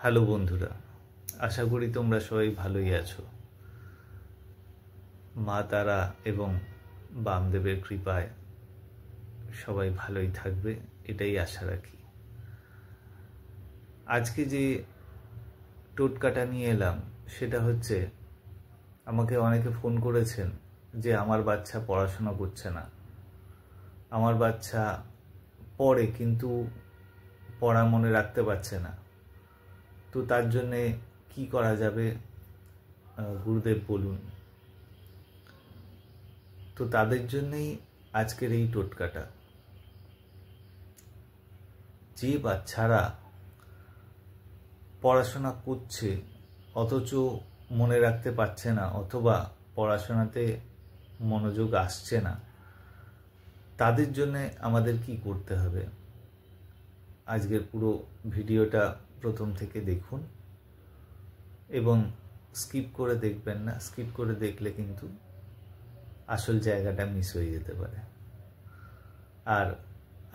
Hello বন্ধুরা, আশা করি তোমরা সবাই ভালোই আছো। মা তারা এবং বামদেবের কৃপায় সবাই ভালোই থাকবে, এটাই আশা রাখি। আজকে যে টোটকাটা নিয়ে এলাম সেটা হচ্ছে, আমাকে অনেকে ফোন করেছেন যে আমার বাচ্চা পড়াশোনা করছে না, আমার বাচ্চা পড়ে কিন্তু পড়া মনে রাখতে পারছে না, তো তার জন্যে কি করা যাবে গুরুদেব বলুন। তো তাদের জন্যই আজকের এই টোটকাটা। যে বাচ্চারা পড়াশোনা করছে অথচ মনে রাখতে পারছে না অথবা পড়াশোনাতে মনোযোগ আসছে না, তাদের জন্য আমাদের কি করতে হবে, আজকের পুরো ভিডিওটা প্রথম থেকে দেখুন এবং স্কিপ করে দেখবেন না। স্কিপ করে দেখলে কিন্তু আসল জায়গাটা মিস হয়ে যেতে পারে। আর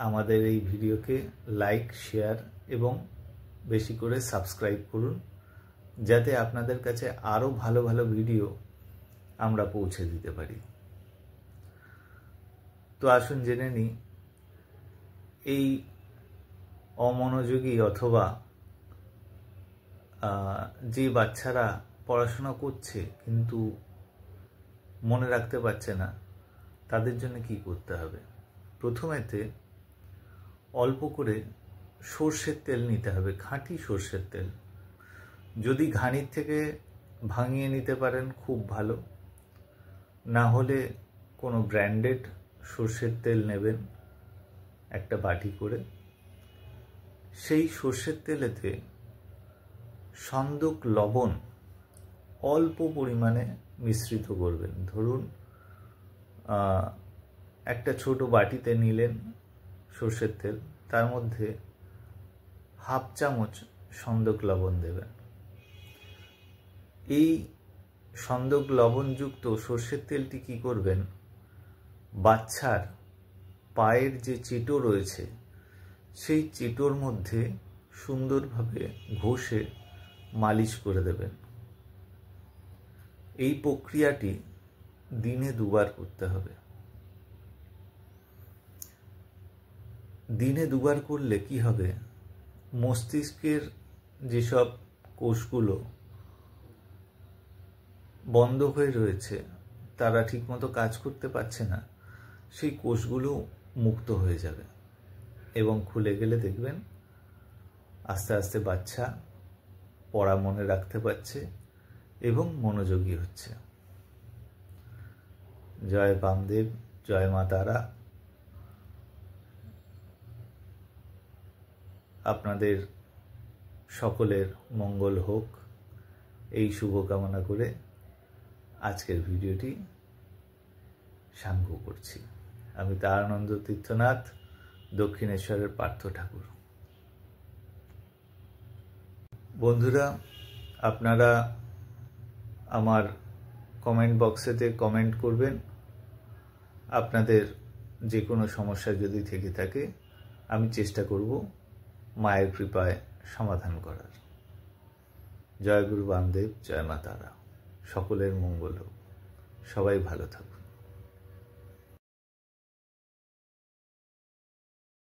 আমাদের এই ভিডিওকে লাইক, শেয়ার এবং বেশি করে সাবস্ক্রাইব করুন, যাতে আপনাদের কাছে আরও ভালো ভালো ভিডিও আমরা পৌঁছে দিতে পারি। তো আসুন জেনে নিই, এই অমনোযোগী অথবা যে বাচ্চারা পড়াশোনা করছে কিন্তু মনে রাখতে পারছে না, তাদের জন্য কি করতে হবে। প্রথমেতে অল্প করে সর্ষের তেল নিতে হবে, খাঁটি সর্ষের তেল। যদি ঘানির থেকে ভাঙিয়ে নিতে পারেন খুব ভালো, না হলে কোনো ব্র্যান্ডেড সর্ষের তেল নেবেন একটা বাটি করে। সেই সর্ষের তেলেতে সন্দক লবণ অল্প পরিমাণে মিশ্রিত করবেন। ধরুন একটা ছোট বাটিতে নিলেন সর্ষের তেল, তার মধ্যে হাফ চামচ সন্দক লবণ দেবেন। এই সন্দক লবণযুক্ত সর্ষের তেলটি কি করবেন, বাচ্চার পায়ের যে চেটো রয়েছে সেই চেটোর মধ্যে সুন্দরভাবে ঘষে মালিশ করে দেবেন। এই প্রক্রিয়াটি দিনে 2 বার করতে হবে। দিনে 2 বার করলে কি হবে, মস্তিষ্কের যেসব কোষগুলো বন্ধ হয়ে রয়েছে, তারা ঠিকমতো কাজ করতে পারছে না, সেই কোষগুলো মুক্ত হয়ে যাবে এবং খুলে গেলে দেখবেন আস্তে আস্তে বাচ্চা পড়া মনে রাখতে পারছে এবং মনোযোগী হচ্ছে। জয় বামদেব, জয় মা তারা। আপনাদের সকলের মঙ্গল হোক, এই শুভকামনা করে আজকের ভিডিওটি সাঙ্গ করছি। আমি তারানন্দ তীর্থনাথ, দক্ষিণেশ্বরের পার্থ ঠাকুর। বন্ধুরা, আপনারা আমার কমেন্ট বক্সেতে কমেন্ট করবেন। আপনাদের যে কোনো সমস্যা যদি থেকে থাকে, আমি চেষ্টা করব মায়ের কৃপায় সমাধান করার। জয় গুরু বামদেব, জয় মা তারা। সকলের মঙ্গল হোক, সবাই ভালো থাকুন।